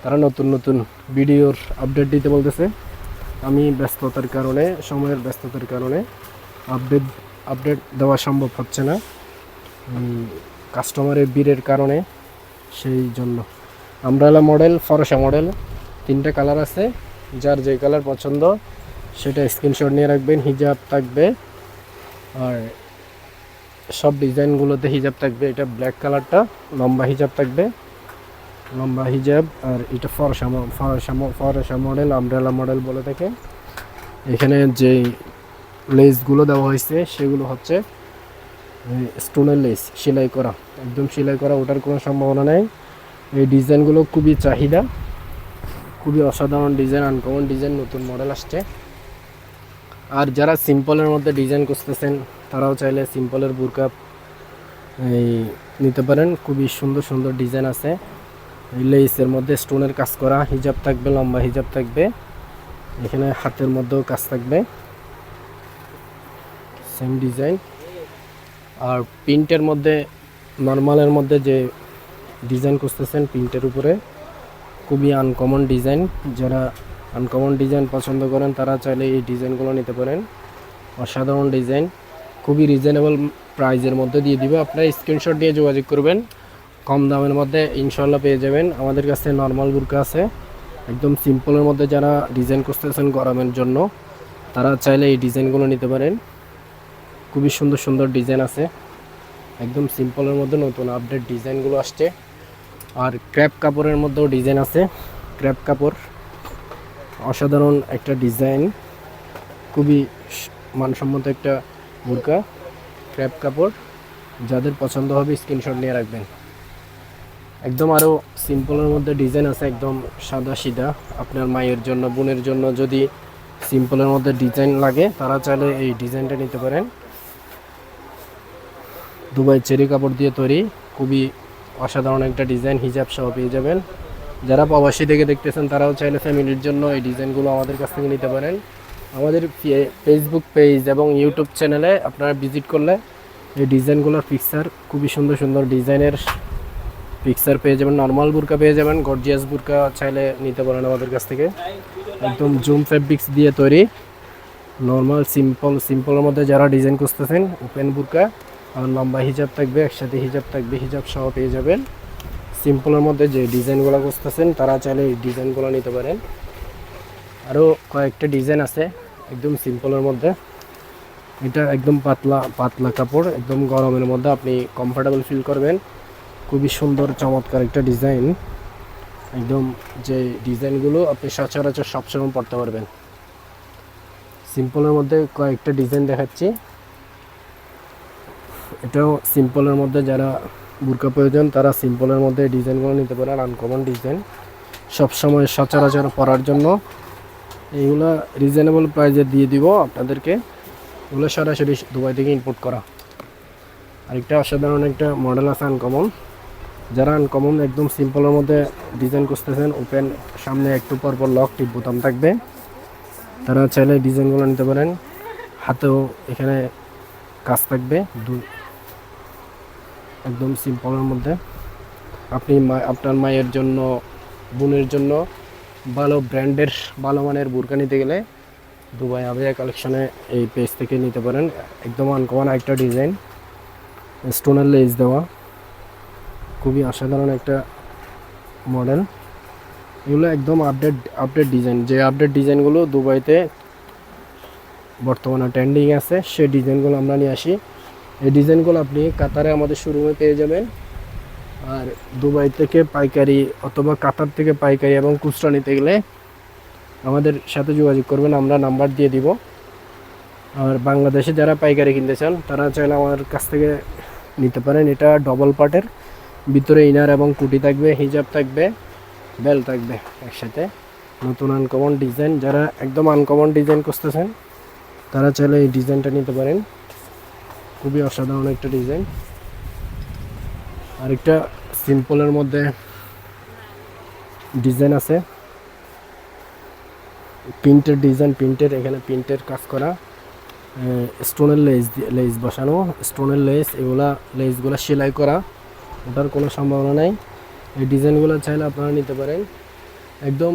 তারা নতুন নতুন ভিডিওর আপডেট দিতে বলতেছে। আমি ব্যস্ততার কারণে, সময়ের ব্যস্ততার কারণে আপডেট আপডেট দেওয়া সম্ভব হচ্ছে না, কাস্টমারের ভিড়ের কারণে। সেই জন্য আমব্রেলা মডেল, ফরসা মডেল, 3টা কালার আছে। যার যে কালার পছন্দ সেটা স্ক্রিনশট নিয়ে রাখবেন। হিজাব থাকবে, আর সব ডিজাইনগুলোতে হিজাব থাকবে। এটা ব্ল্যাক কালারটা লম্বা হিজাব থাকবে, লম্বা হিজাব। আর এটা ফরসা মডেল, আমব্রেলা মডেল বলে থাকে। এখানে যে লেসগুলো দেওয়া হয়েছে সেগুলো হচ্ছে স্টোনের লেস, সেলাই করা, একদম সেলাই করা, ওটার কোনো সম্ভাবনা নেই। এই ডিজাইনগুলো খুবই চাহিদা, খুবই অসাধারণ ডিজাইন, আনকমন ডিজাইন, নতুন মডেল আসছে। আর যারা সিম্পলের মধ্যে ডিজাইন করতেছেন তারাও চাইলে সিম্পলের বুরকা এই নিতে পারেন। খুবই সুন্দর সুন্দর ডিজাইন আছে। এই লেসের মধ্যে স্টোনের কাজ করা হিজাব থাকবে, লম্বা হিজাব থাকবে। এখানে হাতের মধ্যেও কাজ থাকবে, সেম ডিজাইন। আর প্রিন্টের মধ্যে, নর্মালের মধ্যে যে ডিজাইন করতেছেন প্রিন্টের উপরে, খুবই আনকমন ডিজাইন। যারা আনকমন ডিজাইন পছন্দ করেন তারা চাইলে এই ডিজাইনগুলো নিতে পারেন। অসাধারণ ডিজাইন, খুবই রিজনেবল প্রাইজের মধ্যে দিয়ে দিব। আপনারা স্ক্রিনশট দিয়ে যোগাযোগ করবেন, কম দামের মধ্যে ইনশাল্লাহ পেয়ে যাবেন। আমাদের কাছে নর্মাল বুরকা আছে, একদম সিম্পলের মধ্যে যারা ডিজাইন করতেছেন গরমের জন্য তারা চাইলে এই ডিজাইনগুলো নিতে পারেন। খুবই সুন্দর সুন্দর ডিজাইন আছে, একদম সিম্পলের মধ্যে নতুন আপডেট ডিজাইনগুলো আসছে। আর ক্র্যাপ কাপড়ের মধ্যেও ডিজাইন আছে। ক্র্যাপ কাপড় অসাধারণ একটা ডিজাইন, খুবই মানসম্মত একটা বুরকা। ক্র্যাপ কাপড় যাদের পছন্দ হবে স্ক্রিনশট নিয়ে রাখবেন। একদম আরও সিম্পলের মধ্যে ডিজাইন আছে, একদম সাদা সিধা। আপনার মায়ের জন্য, বোনের জন্য যদি সিম্পলের মধ্যে ডিজাইন লাগে তারা চাইলে এই ডিজাইনটা নিতে পারেন। দুবাই চেরি কাপড় দিয়ে তৈরি, খুবই অসাধারণ একটা ডিজাইন, হিজাব সহ পেয়ে যাবেন। যারা প্রবাসী থেকে দেখতেছেন তারাও চাইলে ফ্যামিলির জন্য এই ডিজাইনগুলো আমাদের কাছ থেকে নিতে পারেন। আমাদের ফেসবুক পেজ এবং ইউটিউব চ্যানেলে আপনারা ভিজিট করলে এই ডিজাইনগুলোর পিকচার, খুবই সুন্দর সুন্দর ডিজাইনের পিকচার পেয়ে যাবেন। নর্মাল বুরকা পেয়ে যাবেন, গর্জিয়াস বুরকা চাইলে নিতে পারেন আমাদের কাছ থেকে। একদম জুম ফেব্রিক্স দিয়ে তৈরি, নর্মাল সিম্পলের মধ্যে যারা ডিজাইন করতেছেন, ওপেন বুরকা আর লম্বা হিজাব থাকবে, একসাথে হিজাব থাকবে, হিজাব সহ পেয়ে যাবেন। সিম্পলের মধ্যে যে ডিজাইনগুলো করতেছেন তারা চাইলে এই ডিজাইনগুলো নিতে পারেন। আরও কয়েকটা ডিজাইন আছে একদম সিম্পলের মধ্যে। এটা একদম পাতলা পাতলা কাপড়, একদম গরমের মধ্যে আপনি কমফোর্টেবল ফিল করবেন। খুবই সুন্দর চমৎকার একটা ডিজাইন, একদম যে ডিজাইনগুলো আপনি সচরাচর সবসময় পড়তে পারবেন। সিম্পলের মধ্যে কয়েকটা ডিজাইন দেখাচ্ছি। এটাও সিম্পলের মধ্যে যারা বুরকা প্রয়োজন তারা সিম্পলের মধ্যে ডিজাইনগুলো নিতে পারেন। আনকমন ডিজাইন, সবসময় সচরাচর পরার জন্য এইগুলো রিজনেবল প্রাইজে দিয়ে দিব আপনাদেরকে। এগুলো সরাসরি দুবাই থেকে ইম্পোর্ট করা। আরেকটা অসাধারণ একটা মডেল আছে আনকমন। যারা আনকমন একদম সিম্পলের মধ্যে ডিজাইন করতেছেন, ওপেন, সামনে একটু পরপর লক টিপ বোতাম থাকবে, তারা চাইলে ডিজাইনগুলো নিতে পারেন। হাতেও এখানে কাজ থাকবে, একদম সিম্পলের মধ্যে। আপনি আপনার মায়ের জন্য, বোনের জন্য ভালো ব্র্যান্ডের, ভালো মানের বুরকা নিতে গেলে দুবাই আবেয়া কালেকশনে এই পেজ থেকে নিতে পারেন। একদম আনকমন একটা ডিজাইন, স্টোনের লেস দেওয়া, খুবই অসাধারণ একটা মডেল। এগুলো একদম আপডেট ডিজাইন, যে আপডেট ডিজাইনগুলো দুবাইতে বর্তমানে ট্রেন্ডিং আছে সেই ডিজাইনগুলো আমরা নিয়ে আসি। এই ডিজাইনগুলো আপনি কাতারে আমাদের শোরুমে পেয়ে যাবেন। আর দুবাই থেকে পাইকারি অথবা কাতার থেকে পাইকারি এবং খুচরা নিতে গেলে আমাদের সাথে যোগাযোগ করবেন, আমরা নাম্বার দিয়ে দিব। আর বাংলাদেশে যারা পাইকারি কিনতে চান তারা চাইলে আমার কাছ থেকে নিতে পারেন। এটা ডবল পার্টের, ভিতরে ইনার এবং কুটি থাকবে, হিজাব থাকবে, বেল থাকবে একসাথে। নতুন আনকমন ডিজাইন, যারা একদম আনকমন ডিজাইন করতেছেন তারা চাইলে এই ডিজাইনটা নিতে পারেন। খুবই অসাধারণ একটা ডিজাইন। আরেকটা সিম্পলের মধ্যে ডিজাইন আছে, প্রিন্টের ডিজাইন, প্রিন্টের, এখানে প্রিন্টের কাজ করা, স্টোনের লেস বসানো, স্টোনের লেস, এগুলা লেসগুলো সেলাই করা, ওটার কোনো সম্ভাবনা নেই। এই ডিজাইনগুলো চাইলে আপনারা নিতে পারেন। একদম